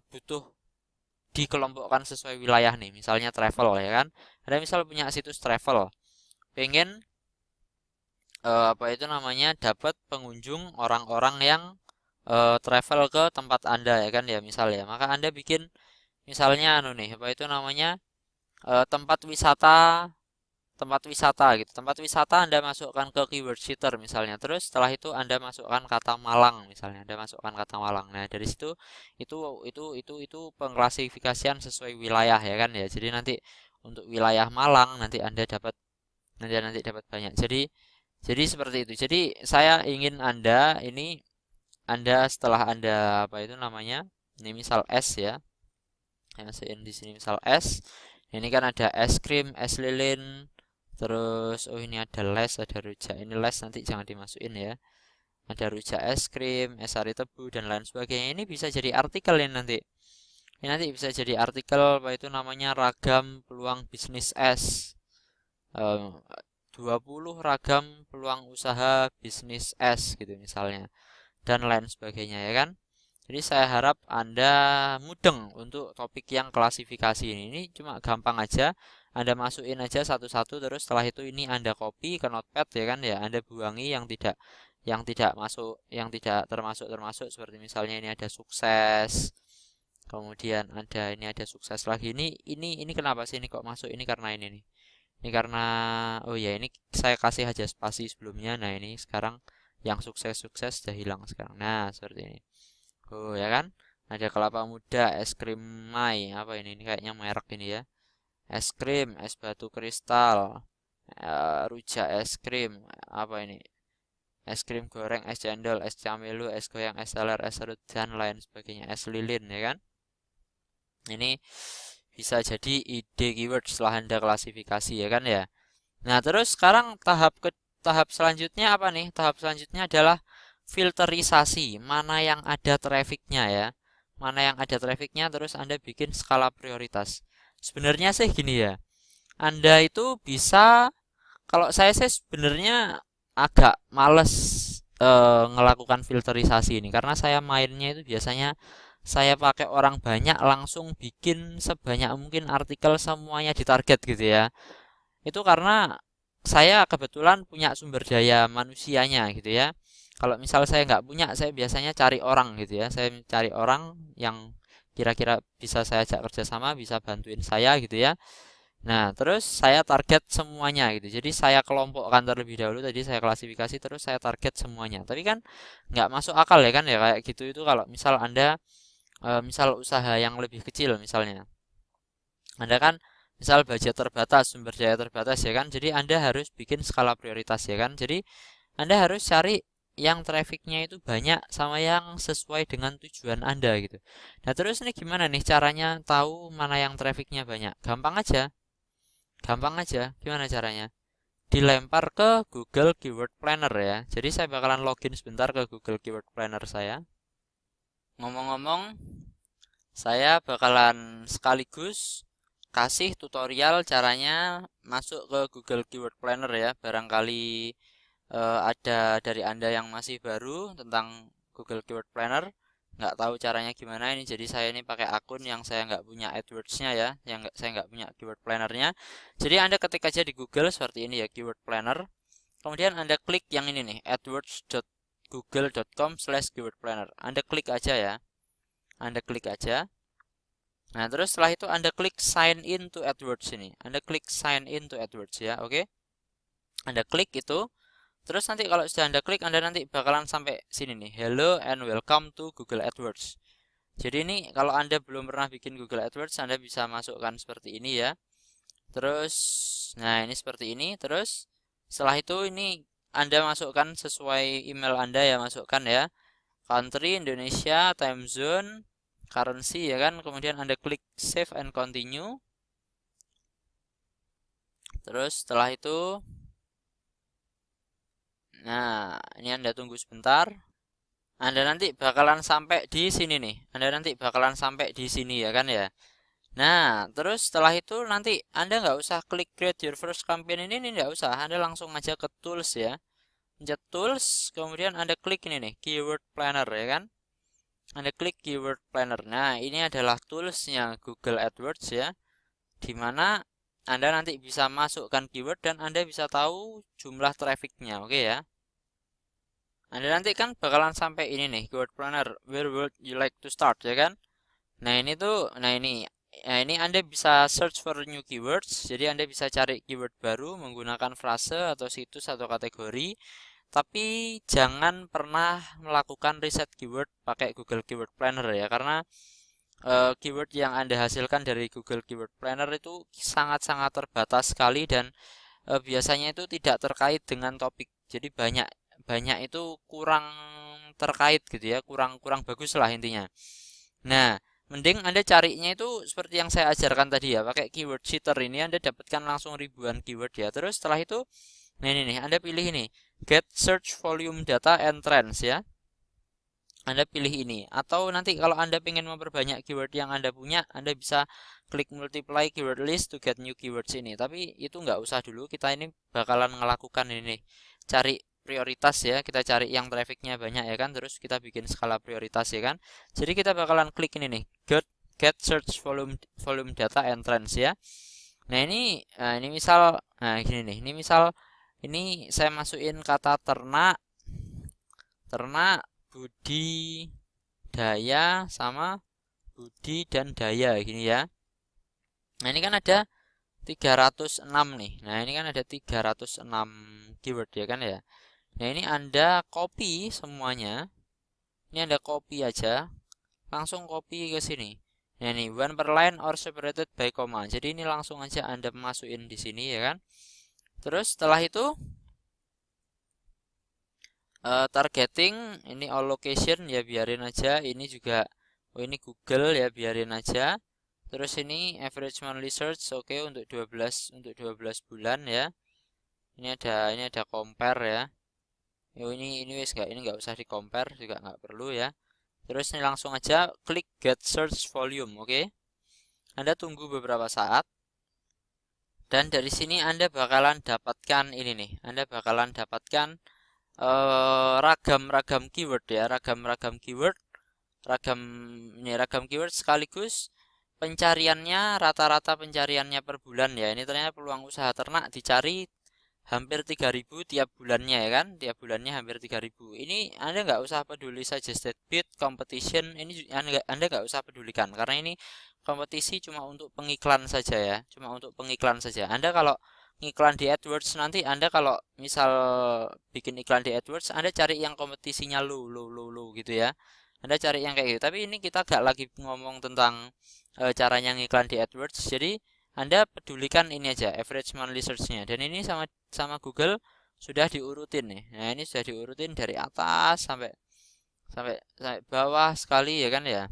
butuh dikelompokkan sesuai wilayah nih, misalnya travel ya kan. Ada misal punya situs travel, pengen dapat pengunjung orang-orang yang travel ke tempat Anda ya kan ya misal ya. Maka Anda bikin misalnya tempat wisata gitu. Tempat wisata Anda masukkan ke keyword seeker misalnya. Terus setelah itu Anda masukkan kata Malang misalnya. Anda masukkan kata Malang. Nah, dari situ itu pengklasifikasian sesuai wilayah ya kan ya. Jadi nanti untuk wilayah Malang nanti Anda dapat banyak. Jadi seperti itu. Jadi saya ingin Anda setelah Anda ini misal es ya. Masukin di sini misal es. Ini kan ada es krim, es lilin, terus ini ada les, ada rujak. Ini les nanti jangan dimasukin ya. Ada rujak es krim, es sari tebu dan lain sebagainya. Ini bisa jadi artikel ini nanti. Ini nanti bisa jadi artikel ragam peluang bisnis es. 20 ragam peluang usaha bisnis S gitu misalnya, dan lain sebagainya ya kan. Jadi saya harap Anda mudeng untuk topik yang klasifikasi ini. Ini cuma gampang aja. Anda masukin aja satu-satu, terus setelah itu ini Anda copy ke notepad ya kan ya. Anda buangi yang tidak masuk, yang tidak termasuk seperti misalnya ini ada sukses. Kemudian ada sukses lagi. Ini kenapa sih ini kok masuk? Ini karena ini nih. Ini karena oh ya, ini saya kasih aja spasi sebelumnya. Nah, ini sekarang yang sukses-sukses sudah hilang sekarang. Nah, seperti ini. Oh ya kan, ada kelapa muda, es krim Mai, apa ini kayaknya merek ini ya. Es krim, es batu kristal, rujak es krim, apa ini, es krim goreng, es cendol, es camelo, es goyang, es teler, es serut, dan lain sebagainya, es lilin ya kan. Ini bisa jadi ide keyword setelah Anda klasifikasi ya kan ya. Nah, terus sekarang tahap selanjutnya apa nih? Tahap selanjutnya adalah filterisasi, mana yang ada trafficnya ya, mana yang ada trafficnya, terus Anda bikin skala prioritas. Sebenarnya sih gini ya, Anda itu bisa, kalau saya sih sebenarnya agak males ngelakukan filterisasi ini, karena saya mainnya itu biasanya saya pakai orang banyak, langsung bikin sebanyak mungkin artikel, semuanya ditarget gitu ya. Itu karena saya kebetulan punya sumber daya manusianya gitu ya. Kalau misal saya nggak punya, saya biasanya cari orang gitu ya. Saya cari orang yang kira-kira bisa saya ajak kerjasama, bisa bantuin saya gitu ya. Nah, terus saya target semuanya gitu. Jadi saya kelompokkan terlebih dahulu, tadi saya klasifikasi, terus saya target semuanya. Tapi kan nggak masuk akal ya kan ya kayak gitu itu kalau misal Anda misal usaha yang lebih kecil misalnya. Anda kan misal budget terbatas, sumber daya terbatas ya kan. Jadi Anda harus bikin skala prioritas ya kan. Jadi Anda harus cari yang trafficnya itu banyak sama yang sesuai dengan tujuan Anda gitu. Nah, terus ini gimana nih caranya tahu mana yang trafficnya banyak? Gampang aja. Gampang aja. Gimana caranya? Dilempar ke Google Keyword Planner ya. Jadi saya bakalan login sebentar ke Google Keyword Planner saya. Ngomong-ngomong, saya bakalan sekaligus kasih tutorial caranya masuk ke Google Keyword Planner ya. Barangkali ada dari Anda yang masih baru tentang Google Keyword Planner, nggak tahu caranya gimana ini. Jadi saya ini pakai akun yang saya nggak punya AdWords-nya ya, saya nggak punya Keyword Planner-nya. Jadi Anda ketik aja di Google seperti ini ya, Keyword Planner. Kemudian Anda klik yang ini nih, adwords.google.com/keyword planner. Anda klik aja ya. Anda klik aja. Nah, terus setelah itu Anda klik sign in to AdWords ini. Anda klik sign in to AdWords ya, oke? Anda klik itu. Terus nanti kalau sudah Anda klik, Anda nanti bakalan sampai sini nih. Hello and welcome to Google AdWords. Jadi ini kalau Anda belum pernah bikin Google AdWords, Anda bisa masukkan seperti ini ya. Terus, nah ini seperti ini. Terus setelah itu ini Anda masukkan sesuai email Anda ya, masukkan ya. Country, Indonesia, time zone, currency ya kan. Kemudian Anda klik save and continue. Terus setelah itu, nah, ini Anda tunggu sebentar. Anda nanti bakalan sampai di sini nih. Anda nanti bakalan sampai di sini ya kan ya. Nah, terus setelah itu nanti Anda nggak usah klik create your first campaign ini nggak usah. Anda langsung aja ke tools ya. Pencet tools, kemudian Anda klik ini nih, keyword planner ya kan. Anda klik keyword planner. Nah, ini adalah toolsnya Google AdWords ya. Dimana Anda nanti bisa masukkan keyword dan Anda bisa tahu jumlah trafficnya, oke ya. Anda nanti kan bakalan sampai ini nih, keyword planner, where would you like to start ya kan. Nah ini tuh, ini Anda bisa search for new keywords. Jadi Anda bisa cari keyword baru menggunakan frase atau situs atau kategori. Tapi jangan pernah melakukan riset keyword pakai Google Keyword Planner ya, karena keyword yang Anda hasilkan dari Google Keyword Planner itu sangat-sangat terbatas sekali dan biasanya itu tidak terkait dengan topik. Jadi banyak itu kurang terkait gitu ya, kurang bagus lah intinya. Nah, mending Anda carinya itu seperti yang saya ajarkan tadi ya, pakai keyword cheater ini Anda dapatkan langsung ribuan keyword ya. Terus setelah itu, nah ini nih, Anda pilih ini, get search volume data and trends ya. Anda pilih ini. Atau nanti kalau Anda ingin memperbanyak keyword yang Anda punya, Anda bisa klik multiply keyword list to get new keywords ini. Tapi itu nggak usah dulu, kita ini bakalan ngelakukan ini. Cari prioritas ya, kita cari yang trafficnya banyak ya kan, terus kita bikin skala prioritas ya kan. Jadi kita bakalan klik ini nih, get search volume data and trends ya. Nah ini misal, nah gini nih, ini misal ini saya masukin kata ternak, budidaya sama budi dan daya gini ya. Nah ini kan ada 306 nih. Nah ini kan ada 306 keyword ya kan ya. Nah ini Anda copy semuanya. Ini Anda copy aja. Langsung copy ke sini. Nah ini one per line or separated by comma. Jadi ini langsung aja Anda masukin di sini ya kan. Terus setelah itu targeting ini all location ya biarin aja. Ini juga ini Google ya biarin aja. Terus ini average monthly search oke untuk 12 bulan ya. Ini ada compare ya. Ini wis nggak usah di compare juga nggak perlu ya. Terus ini langsung aja klik get search volume oke. Anda tunggu beberapa saat. Dan dari sini Anda bakalan dapatkan ini nih. Anda bakalan dapatkan ragam-ragam keyword ya, ragam keyword sekaligus pencariannya rata-rata pencariannya per bulan ya. Ini ternyata peluang usaha ternak dicari hampir 3.000 tiap bulannya ya kan, tiap bulannya hampir 3.000. Ini Anda nggak usah peduli suggested bid, competition, ini Anda nggak usah pedulikan karena ini kompetisi cuma untuk pengiklan saja ya, cuma untuk pengiklan saja. Anda kalau iklan di AdWords nanti Anda kalau misal bikin iklan di AdWords Anda cari yang kompetisinya low gitu ya. Anda cari yang kayak gitu. Tapi ini kita gak lagi ngomong tentang caranya ngiklan di AdWords. Jadi Anda pedulikan ini aja average monthly search-nya. Dan ini sama Google sudah diurutin nih. Nah, ini sudah diurutin dari atas sampai bawah sekali ya kan ya.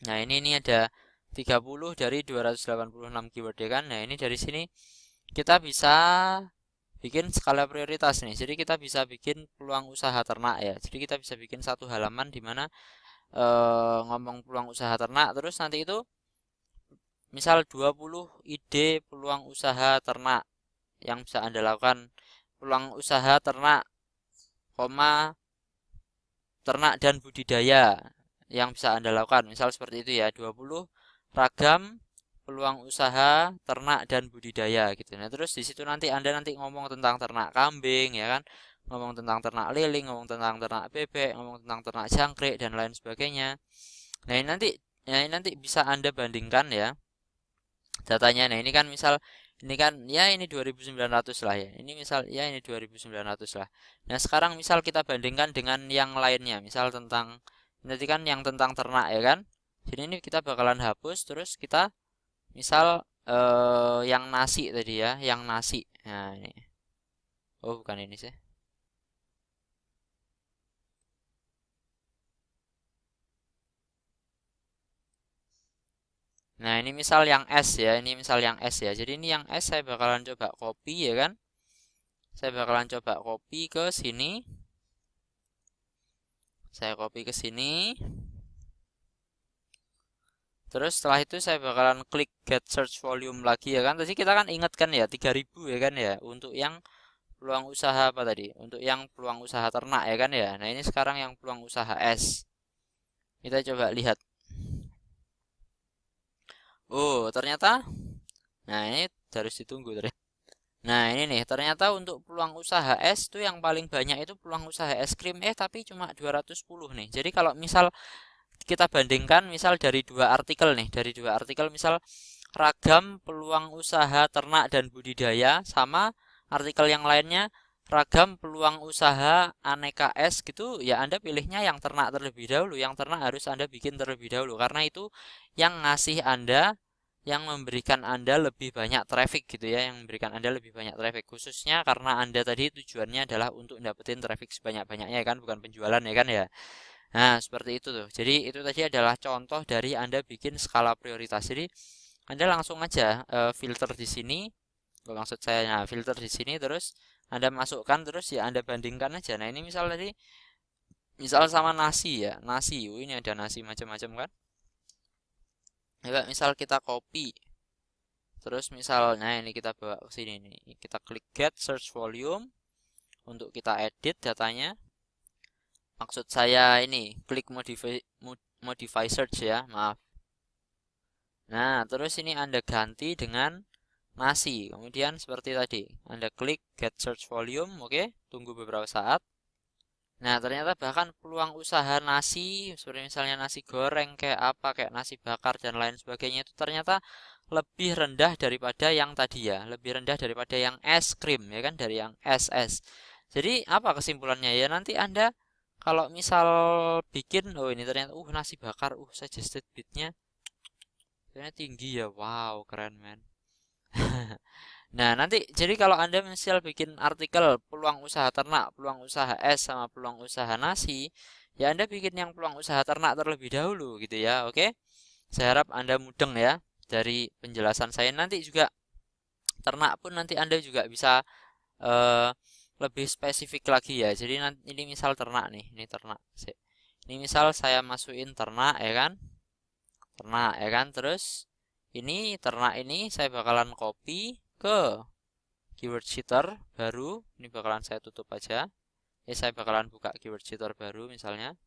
Nah, ini ada 30 dari 286 keyword ya kan. Nah, ini dari sini kita bisa bikin skala prioritas nih. Jadi kita bisa bikin peluang usaha ternak ya. Jadi kita bisa bikin satu halaman di mana ngomong peluang usaha ternak, terus nanti itu misal 20 ide peluang usaha ternak yang bisa Anda lakukan. Peluang usaha ternak, ternak dan budidaya yang bisa Anda lakukan. Misal seperti itu ya, 20 ragam peluang usaha ternak dan budidaya gitu. Nah, terus di situ nanti Anda ngomong tentang ternak kambing ya kan, ngomong tentang ternak liling, ngomong tentang ternak bebek, ngomong tentang ternak jangkrik dan lain sebagainya. Nah, ini nanti bisa Anda bandingkan ya datanya. Nah, ini kan misal ini kan ya ini 2.900 lah ya. Ini misal ya ini 2.900 lah. Nah, sekarang misal kita bandingkan dengan yang lainnya, misal tentang nanti kan yang tentang ternak ya kan. Jadi ini kita bakalan hapus terus kita misal yang nasi tadi ya, yang nasi. Nah, ini. Oh, bukan ini sih. Nah, ini misal yang S ya, ini misal yang S ya. Jadi ini yang S saya bakalan coba copy ya kan. Saya bakalan coba copy ke sini. Saya copy ke sini. Terus setelah itu saya bakalan klik get search volume lagi ya kan. Tadi kita kan ingat kan ya 3.000 ya kan ya untuk yang peluang usaha apa tadi? Untuk yang peluang usaha ternak ya kan ya. Nah, ini sekarang yang peluang usaha S. Kita coba lihat. Oh, ternyata nah ini harus ditunggu ternyata. Nah, ini nih ternyata untuk peluang usaha es tuh yang paling banyak itu peluang usaha es krim tapi cuma 210 nih. Jadi kalau misal kita bandingkan misal dari dua artikel nih, dari dua artikel misal ragam peluang usaha ternak dan budidaya sama artikel yang lainnya ragam peluang usaha aneka es gitu ya, Anda pilihnya yang ternak terlebih dahulu. Yang ternak harus Anda bikin terlebih dahulu karena itu yang ngasih Anda, yang memberikan Anda lebih banyak traffic gitu ya, yang memberikan Anda lebih banyak traffic khususnya karena Anda tadi tujuannya adalah untuk dapetin traffic sebanyak-banyaknya kan, bukan penjualan ya kan ya. Nah, seperti itu tuh. Jadi itu tadi adalah contoh dari Anda bikin skala prioritas. Jadi Anda langsung aja filter di sini. Maksud saya nah, filter di sini terus Anda masukkan terus ya Anda bandingkan aja. Nah, ini misal tadi Misal sama nasi ya, nasi. Ini ada nasi macam-macam kan. Ya, misal kita copy. Terus misalnya ini kita bawa ke sini nih. Kita klik get search volume untuk kita edit datanya. Maksud saya ini klik modify search ya, maaf. Nah, terus ini Anda ganti dengan nasi. Kemudian seperti tadi, Anda klik get search volume, oke, tunggu beberapa saat. Nah, ternyata bahkan peluang usaha nasi, seperti misalnya nasi goreng kayak apa, kayak nasi bakar dan lain sebagainya itu ternyata lebih rendah daripada yang tadi ya, lebih rendah daripada yang es krim ya kan, dari yang es. Jadi apa kesimpulannya ya? Nanti Anda kalau misal bikin, oh ini ternyata, nasi bakar, suggested bidnya ternyata tinggi ya, wow keren men. Nah, nanti jadi kalau Anda misal bikin artikel peluang usaha ternak, peluang usaha es sama peluang usaha nasi, ya Anda bikin yang peluang usaha ternak terlebih dahulu gitu ya. Oke. Saya harap Anda mudeng ya dari penjelasan saya. Nanti juga ternak pun nanti Anda juga bisa eh, lebih spesifik lagi ya. Jadi nanti ini misal ternak nih, ini ternak. Ini misal saya masukin ternak ya kan? Ternak ya kan? Terus ini ternak ini saya bakalan copy ke keyword sheeter baru. Ini bakalan saya tutup aja. Saya bakalan buka keyword sheeter baru misalnya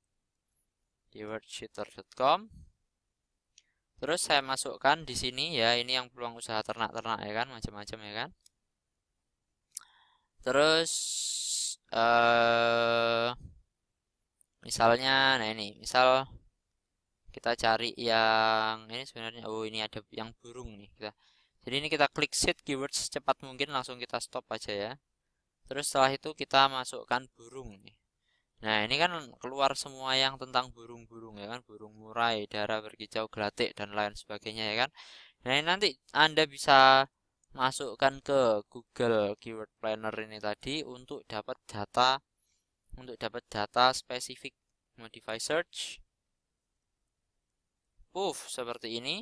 keywordcheater.com. Terus saya masukkan di sini ya, ini yang peluang usaha ternak-ternak ya kan, macam-macam ya kan. Terus misalnya, nah ini misal kita cari yang ini sebenarnya, ini ada yang burung nih kita. Jadi ini kita klik sheet keyword secepat mungkin, langsung kita stop aja ya. Terus setelah itu kita masukkan burung nih. Nah, ini kan keluar semua yang tentang burung-burung ya kan, burung murai, dara berkicau, gelatik dan lain sebagainya ya kan. Nah, ini nanti Anda bisa masukkan ke Google Keyword Planner ini tadi untuk dapat data spesifik. Modify search. Seperti ini.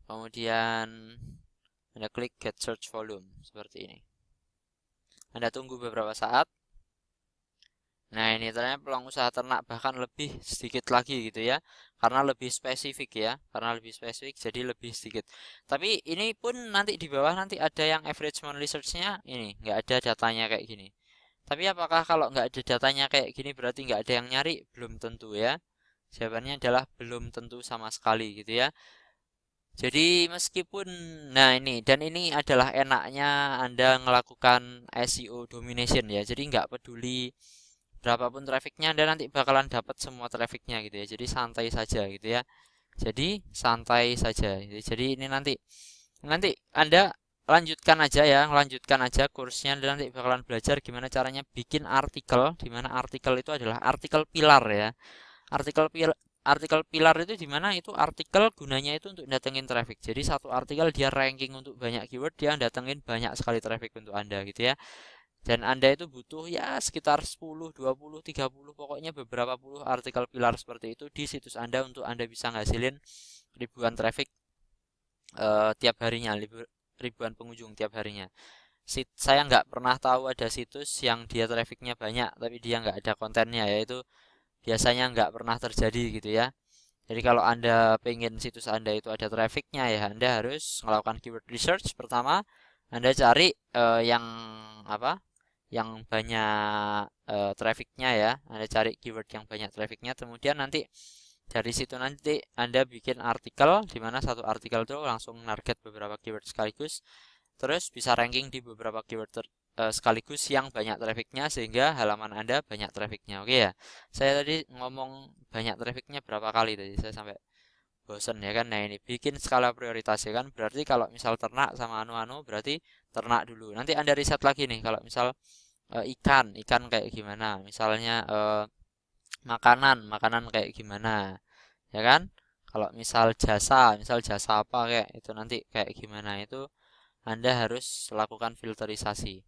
Kemudian Anda klik get search volume seperti ini. Anda tunggu beberapa saat. Nah, ini ternyata peluang usaha ternak bahkan lebih sedikit lagi gitu ya. Karena lebih spesifik ya. Karena lebih spesifik jadi lebih sedikit. Tapi ini pun nanti di bawah nanti ada yang average monthly search-nya. Ini nggak ada datanya kayak gini. Tapi apakah kalau nggak ada datanya kayak gini berarti nggak ada yang nyari? Belum tentu ya. Jawabannya adalah belum tentu sama sekali gitu ya. Jadi meskipun, nah ini, dan ini adalah enaknya Anda melakukan SEO domination ya. Jadi nggak peduli berapapun trafficnya, Anda nanti bakalan dapat semua trafficnya gitu ya. Jadi santai saja gitu ya. Jadi santai saja. Jadi ini nanti Anda lanjutkan aja ya, lanjutkan aja kursnya. Anda nanti bakalan belajar gimana caranya bikin artikel, di mana artikel itu adalah artikel pilar ya. Artikel pilar itu di mana itu artikel gunanya itu untuk datengin traffic. Jadi satu artikel dia ranking untuk banyak keyword, dia datengin banyak sekali traffic untuk Anda gitu ya. Dan Anda itu butuh ya sekitar 10, 20, 30, pokoknya beberapa puluh artikel pilar seperti itu di situs Anda untuk Anda bisa ngasilin ribuan traffic tiap harinya, ribuan pengunjung tiap harinya. Saya nggak pernah tahu ada situs yang dia trafficnya banyak tapi dia nggak ada kontennya, yaitu biasanya nggak pernah terjadi gitu ya. Jadi kalau Anda pengen situs Anda itu ada trafficnya ya Anda harus melakukan keyword research. Pertama Anda cari yang apa, yang banyak trafficnya ya. Anda cari keyword yang banyak trafficnya, kemudian nanti dari situ nanti Anda bikin artikel di mana satu artikel itu langsung target beberapa keyword sekaligus, terus bisa ranking di beberapa keyword sekaligus yang banyak trafficnya sehingga halaman Anda banyak trafficnya. Oke ya, saya tadi ngomong banyak trafficnya berapa kali tadi, saya sampai bosen ya kan. Nah ini bikin skala prioritas ya kan, berarti kalau misal ternak sama anu-anu berarti ternak dulu. Nanti Anda riset lagi nih kalau misal ikan kayak gimana, misalnya makanan kayak gimana ya kan. Kalau misal jasa apa kayak itu nanti kayak gimana, itu Anda harus lakukan filterisasi.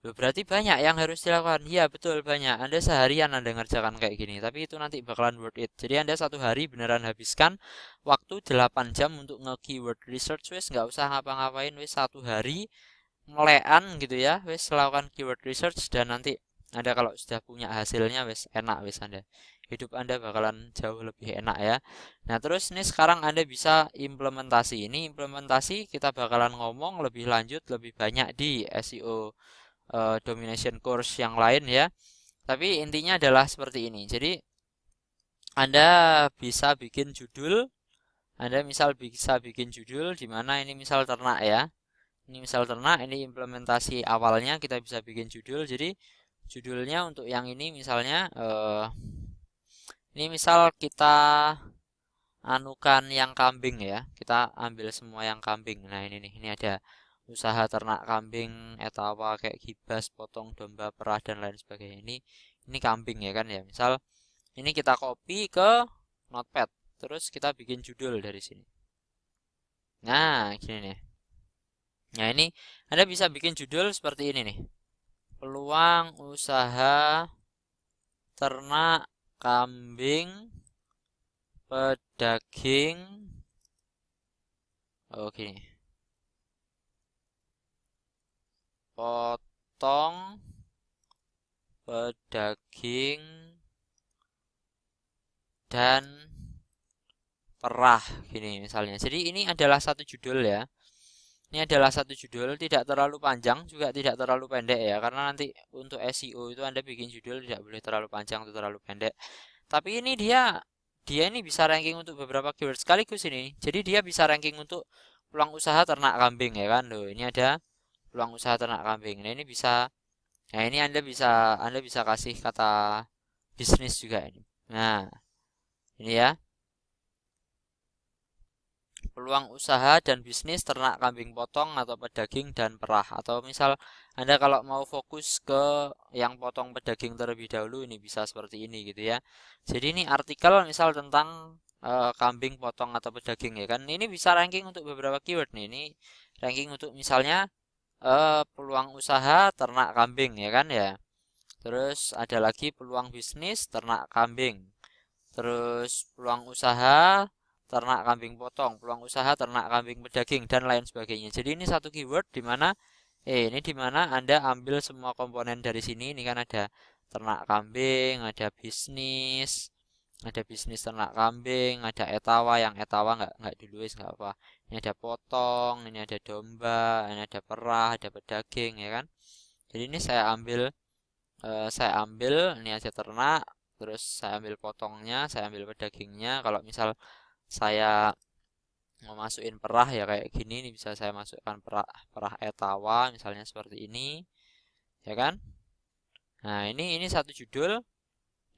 Berarti banyak yang harus dilakukan. Iya betul banyak. Anda seharian Anda ngerjakan kayak gini, tapi itu nanti bakalan worth it. Jadi Anda satu hari beneran habiskan waktu 8 jam untuk nge-keyword research, wes nggak usah ngapa-ngapain, wes satu hari melekan gitu ya, wes lakukan keyword research dan nanti Anda kalau sudah punya hasilnya wis enak wis Anda. Hidup Anda bakalan jauh lebih enak ya. Nah, terus ini sekarang Anda bisa implementasi. Ini implementasi kita bakalan ngomong lebih lanjut lebih banyak di SEO domination course yang lain ya. Tapi intinya adalah seperti ini. Jadi Anda bisa bikin judul. Anda misal bisa bikin judul di mana ini misal ternak ya. Ini misal ternak, ini implementasi awalnya kita bisa bikin judul. Jadi judulnya untuk yang ini misalnya ini misal kita anukan yang kambing ya. Kita ambil semua yang kambing. Nah, ini nih, ini ada usaha ternak kambing, etawa kayak gibas, potong domba, perah dan lain sebagainya. Ini kambing ya kan ya. Misal ini kita copy ke Notepad, terus kita bikin judul dari sini. Nah, gini nih. Nah, ini Anda bisa bikin judul seperti ini nih. Peluang usaha ternak kambing pedaging. Oh, gini. Potong pedaging dan perah gini misalnya. Jadi ini adalah satu judul ya. Ini adalah satu judul, tidak terlalu panjang juga tidak terlalu pendek ya. Karena nanti untuk SEO itu Anda bikin judul tidak boleh terlalu panjang atau terlalu pendek. Tapi ini dia ini bisa ranking untuk beberapa keyword sekaligus ini. Jadi dia bisa ranking untuk peluang usaha ternak kambing ya kan. Loh, ini ada peluang usaha ternak kambing. Nah, ini bisa. Nah, ini Anda bisa kasih kata bisnis juga ini. Nah, ini ya. Peluang usaha dan bisnis ternak kambing potong atau pedaging dan perah. Atau misal Anda kalau mau fokus ke yang potong pedaging terlebih dahulu, ini bisa seperti ini gitu ya. Jadi ini artikel misal tentang kambing potong atau pedaging ya kan. Ini bisa ranking untuk beberapa keyword nih. Ini ranking untuk misalnya peluang usaha ternak kambing ya kan ya. Terus ada lagi peluang bisnis ternak kambing. Terus peluang usaha ternak kambing potong, peluang usaha ternak kambing pedaging dan lain sebagainya. Jadi ini satu keyword di mana ini di mana Anda ambil semua komponen dari sini. Ini kan ada ternak kambing, ada bisnis ternak kambing, ada etawa, yang etawa nggak dulu nggak apa. Ini ada potong, ini ada domba, ini ada perah, ada pedaging ya kan. Jadi ini saya ambil ini aja ternak, terus saya ambil potongnya, saya ambil pedagingnya. Kalau misal saya mau masukin perah ya kayak gini, ini bisa saya masukkan perah etawa misalnya seperti ini ya kan. Nah, ini satu judul.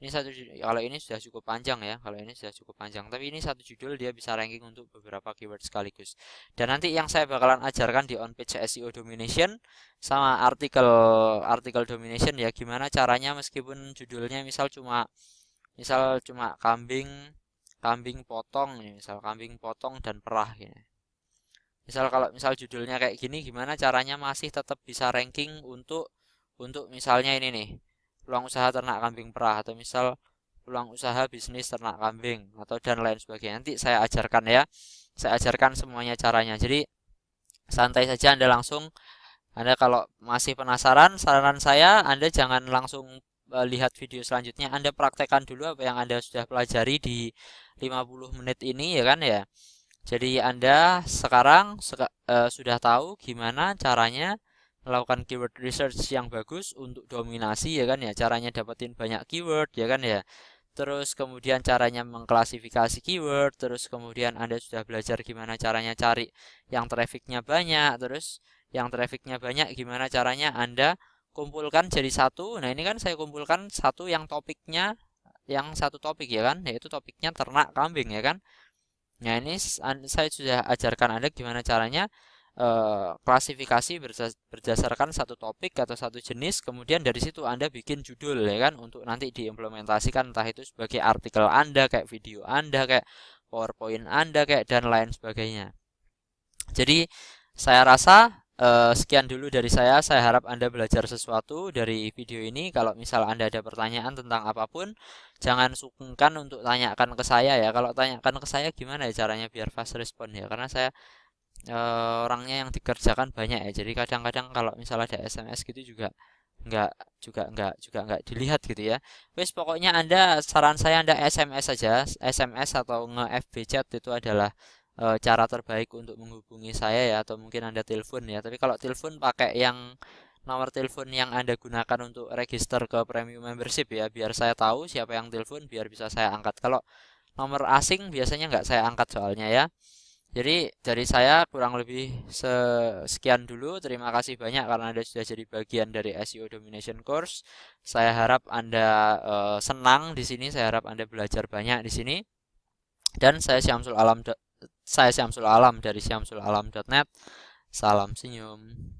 Ini satu judul. Kalau ini sudah cukup panjang ya. Kalau ini sudah cukup panjang. Tapi ini satu judul dia bisa ranking untuk beberapa keyword sekaligus. Dan nanti yang saya bakalan ajarkan di on page SEO domination sama artikel domination ya, gimana caranya meskipun judulnya misal cuma kambing potong nih, misal kambing potong dan perah gini. Kalau misal judulnya kayak gini, gimana caranya masih tetap bisa ranking untuk misalnya ini nih, peluang usaha ternak kambing perah, atau misal peluang usaha bisnis ternak kambing atau dan lain sebagainya. Nanti saya ajarkan ya. Saya ajarkan semuanya caranya. Jadi santai saja Anda kalau masih penasaran, saran saya Anda jangan langsung lihat video selanjutnya. Anda praktekkan dulu apa yang Anda sudah pelajari di 50 menit ini ya kan ya. Jadi Anda sekarang sudah tahu gimana caranya melakukan keyword research yang bagus untuk dominasi ya kan ya, caranya dapetin banyak keyword ya kan ya. Terus kemudian caranya mengklasifikasi keyword, terus kemudian Anda sudah belajar gimana caranya cari yang trafficnya banyak, terus yang trafficnya banyak gimana caranya Anda kumpulkan jadi satu. Nah, ini kan saya kumpulkan satu yang topiknya yang satu topik ya kan, yaitu topiknya ternak kambing ya kan. Nah, ini saya sudah ajarkan Anda gimana caranya klasifikasi berdasarkan satu topik atau satu jenis, kemudian dari situ Anda bikin judul ya kan untuk nanti diimplementasikan entah itu sebagai artikel Anda, kayak video Anda, kayak PowerPoint Anda, kayak dan lain sebagainya. Jadi saya rasa sekian dulu dari saya. Saya harap Anda belajar sesuatu dari video ini. Kalau misal Anda ada pertanyaan tentang apapun, jangan sungkan untuk tanyakan ke saya ya. Kalau tanyakan ke saya gimana ya caranya biar fast respon ya, karena saya orangnya yang dikerjakan banyak ya, jadi kadang-kadang kalau misalnya ada SMS gitu juga nggak nggak dilihat gitu ya. Wes pokoknya Anda, saran saya Anda SMS saja, SMS atau nge-FB chat itu adalah cara terbaik untuk menghubungi saya ya, atau mungkin Anda telepon ya. Tapi kalau telepon pakai yang nomor telepon yang Anda gunakan untuk register ke premium membership ya, biar saya tahu siapa yang telepon, biar bisa saya angkat. Kalau nomor asing biasanya nggak saya angkat soalnya ya. Jadi dari saya kurang lebih sekian dulu. Terima kasih banyak karena Anda sudah jadi bagian dari SEO Domination Course. Saya harap Anda senang di sini. Saya harap Anda belajar banyak di sini. Dan saya Syamsul Alam dari syamsulalam.net. Salam senyum.